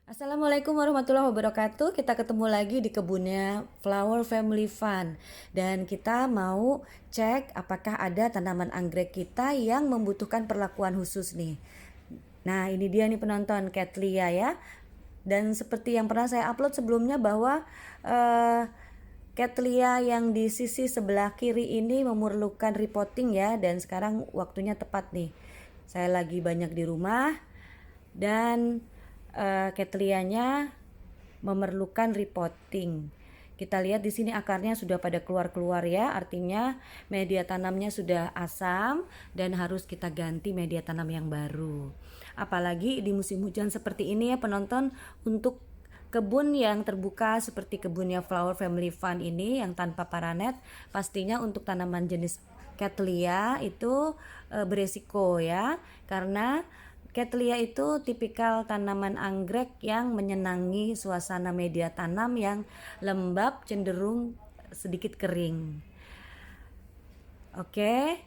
Assalamualaikum warahmatullahi wabarakatuh. Kita ketemu lagi di kebunnya Flower Family Fun. Dan kita mau cek apakah ada tanaman anggrek kita yang membutuhkan perlakuan khusus nih. Nah, ini dia nih penonton, Cattleya ya. Dan seperti yang pernah saya upload sebelumnya bahwa Cattleya yang di sisi sebelah kiri ini memerlukan repotting ya. Dan sekarang waktunya tepat nih. Saya lagi banyak di rumah dan Cattleya-nya memerlukan repotting. Kita lihat di sini akarnya sudah pada keluar-keluar ya, artinya media tanamnya sudah asam dan harus kita ganti media tanam yang baru. Apalagi di musim hujan seperti ini ya penonton, untuk kebun yang terbuka seperti kebunnya Flower Family Fun ini yang tanpa paranet, pastinya untuk tanaman jenis Cattleya itu beresiko ya, karena Cattleya itu tipikal tanaman anggrek yang menyenangi suasana media tanam yang lembab, cenderung sedikit kering. Oke,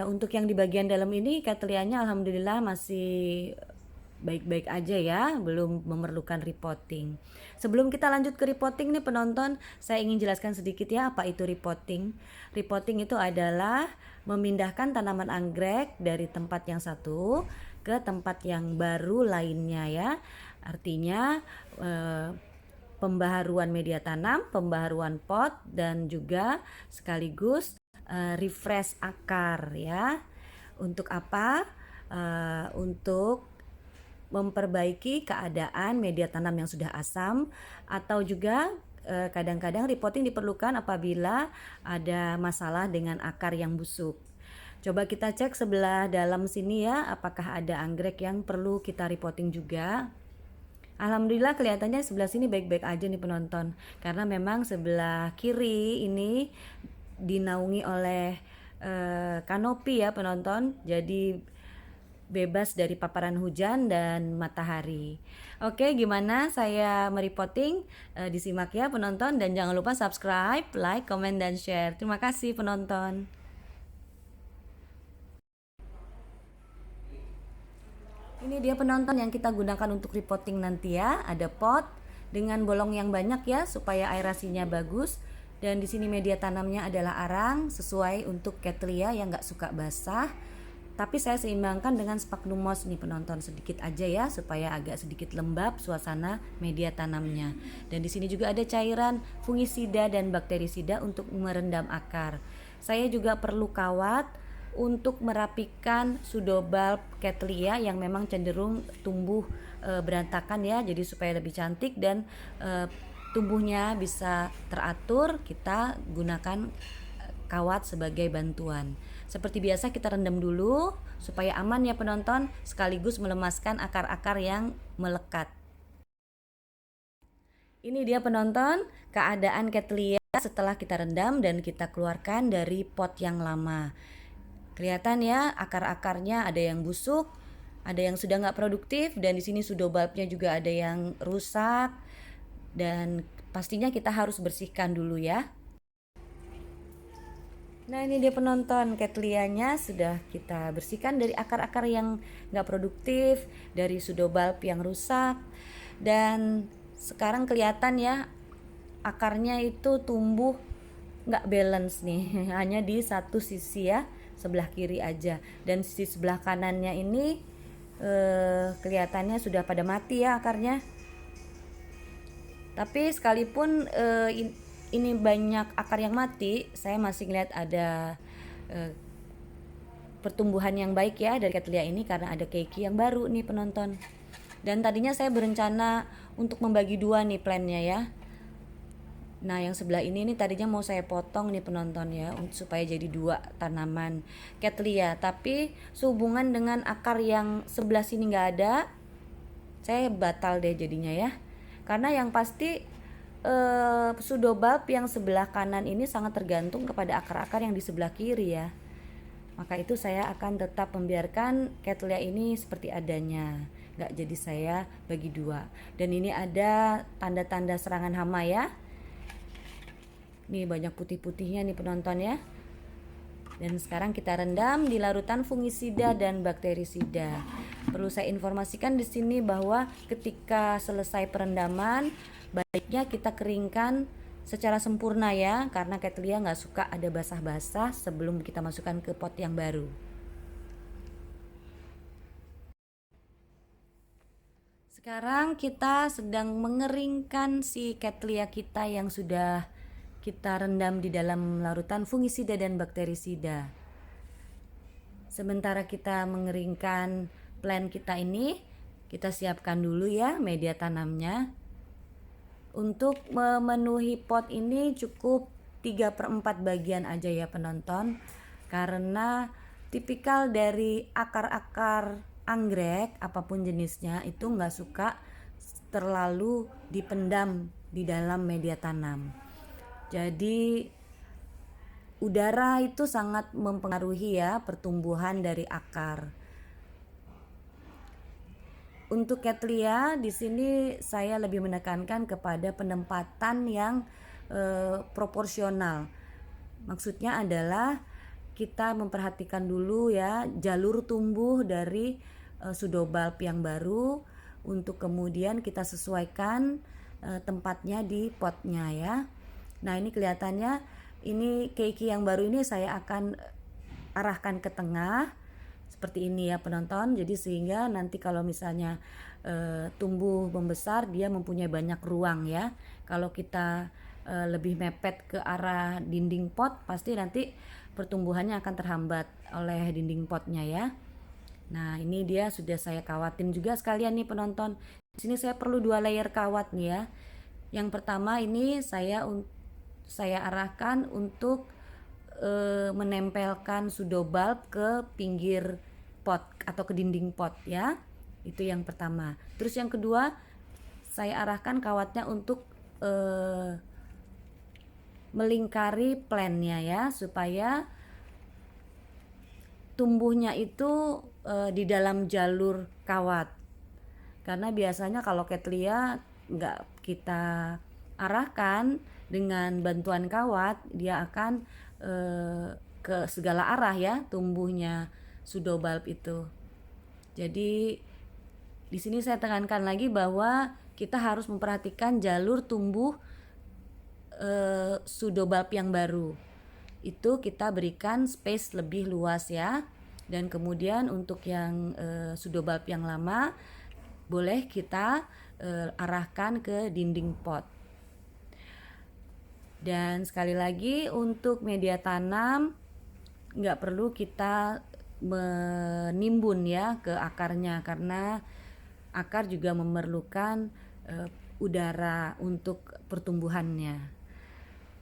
untuk yang di bagian dalam ini Cattleya-nya alhamdulillah masih baik-baik aja ya, belum memerlukan repotting. Sebelum kita lanjut ke repotting nih penonton, saya ingin jelaskan sedikit ya apa itu repotting. Repotting itu adalah memindahkan tanaman anggrek dari tempat yang satu ke tempat yang baru lainnya ya. Artinya pembaharuan media tanam, pembaharuan pot, dan juga sekaligus refresh akar ya. Untuk apa? Untuk memperbaiki keadaan media tanam yang sudah asam, atau juga kadang-kadang repotting diperlukan apabila ada masalah dengan akar yang busuk. Coba kita cek sebelah dalam sini ya, apakah ada anggrek yang perlu kita repotting juga. Alhamdulillah kelihatannya sebelah sini baik-baik aja nih penonton, karena memang sebelah kiri ini dinaungi oleh kanopi ya penonton, jadi bebas dari paparan hujan dan matahari. Oke, gimana saya merepotting? Disimak ya penonton, dan jangan lupa subscribe, like, comment, dan share. Terima kasih penonton. Ini dia penonton yang kita gunakan untuk repotting nanti ya. Ada pot dengan bolong yang banyak ya supaya aerasinya bagus. Dan di sini media tanamnya adalah arang sesuai untuk Cattleya yang nggak suka basah. Tapi saya seimbangkan dengan sphagnum moss nih penonton, sedikit aja ya supaya agak sedikit lembab suasana media tanamnya. Dan di sini juga ada cairan fungisida dan bakterisida untuk merendam akar. Saya juga perlu kawat untuk merapikan pseudobulb Cattleya yang memang cenderung tumbuh berantakan ya, jadi supaya lebih cantik dan tumbuhnya bisa teratur, kita gunakan kawat sebagai bantuan. Seperti biasa kita rendam dulu supaya aman ya penonton, sekaligus melemaskan akar-akar yang melekat. Ini dia penonton, keadaan Cattleya setelah kita rendam dan kita keluarkan dari pot yang lama. Kelihatan ya akar-akarnya ada yang busuk, ada yang sudah nggak produktif, dan di sini pseudobulbnya juga ada yang rusak, dan pastinya kita harus bersihkan dulu ya. Nah ini dia penonton, Cattleya-nya sudah kita bersihkan dari akar-akar yang nggak produktif, dari pseudobulb yang rusak, dan sekarang kelihatan ya akarnya itu tumbuh nggak balance nih, hanya di satu sisi ya, sebelah kiri aja, dan sisi sebelah kanannya ini kelihatannya sudah pada mati ya akarnya. Tapi sekalipun ini banyak akar yang mati, saya masih ngeliat ada pertumbuhan yang baik ya dari Cattleya ini, karena ada keiki yang baru nih penonton. Dan tadinya saya berencana untuk membagi dua nih plannya ya. Nah yang sebelah ini nih tadinya mau saya potong nih penonton ya, supaya jadi dua tanaman Cattleya. Tapi sehubungan dengan akar yang sebelah sini nggak ada, saya batal deh jadinya ya. Karena yang pasti pseudobulb yang sebelah kanan ini sangat tergantung kepada akar-akar yang di sebelah kiri ya. Maka itu saya akan tetap membiarkan Cattleya ini seperti adanya, nggak jadi saya bagi dua. Dan ini ada tanda-tanda serangan hama ya. Nih banyak putih-putihnya nih penonton ya. Dan sekarang kita rendam di larutan fungisida dan bakterisida. perlu saya informasikan di sini bahwa ketika selesai perendaman, baiknya kita keringkan secara sempurna ya, karena Cattleya nggak suka ada basah-basah sebelum kita masukkan ke pot yang baru. Sekarang kita sedang mengeringkan si Cattleya kita yang sudah kita rendam di dalam larutan fungisida dan bakterisida. Sementara kita mengeringkan plant kita ini, kita siapkan dulu ya media tanamnya. Untuk memenuhi pot ini cukup 3/4 bagian aja ya penonton, karena tipikal dari akar-akar anggrek apapun jenisnya itu nggak suka terlalu dipendam di dalam media tanam. Jadi udara itu sangat mempengaruhi ya pertumbuhan dari akar. Untuk Cattleya di sini saya lebih menekankan kepada penempatan yang proporsional. Maksudnya adalah kita memperhatikan dulu ya jalur tumbuh dari pseudobulb yang baru, untuk kemudian kita sesuaikan tempatnya di potnya ya. Nah ini kelihatannya ini keiki yang baru ini saya akan arahkan ke tengah seperti ini ya penonton. Jadi sehingga nanti kalau misalnya tumbuh membesar dia mempunyai banyak ruang ya. Kalau kita lebih mepet ke arah dinding pot pasti nanti pertumbuhannya akan terhambat oleh dinding potnya ya. Nah ini dia sudah saya kawatin juga sekalian nih penonton. Di sini saya perlu 2 layer kawat nih ya. Yang pertama ini saya arahkan untuk menempelkan pseudobulb ke pinggir pot atau ke dinding pot ya. Itu yang pertama. Terus yang kedua saya arahkan kawatnya untuk melingkari plantnya ya, supaya tumbuhnya itu di dalam jalur kawat. Karena biasanya kalau Cattleya nggak kita arahkan dengan bantuan kawat, dia akan ke segala arah ya tumbuhnya pseudobulb itu. Jadi di sini saya tekankan lagi bahwa kita harus memperhatikan jalur tumbuh pseudobulb yang baru. Itu kita berikan space lebih luas ya. Dan kemudian untuk yang pseudobulb yang lama boleh kita arahkan ke dinding pot. Dan sekali lagi untuk media tanam nggak perlu kita menimbun ya ke akarnya, karena akar juga memerlukan udara untuk pertumbuhannya.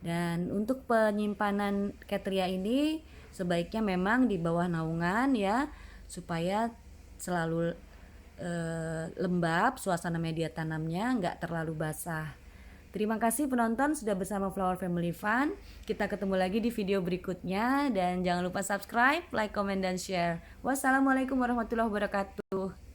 Dan untuk penyimpanan Cattleya ini sebaiknya memang di bawah naungan ya, supaya selalu lembab suasana media tanamnya, nggak terlalu basah. Terima kasih penonton sudah bersama Flower Family Fun. Kita ketemu lagi di video berikutnya dan jangan lupa subscribe, like, comment, dan share. Wassalamualaikum warahmatullahi wabarakatuh.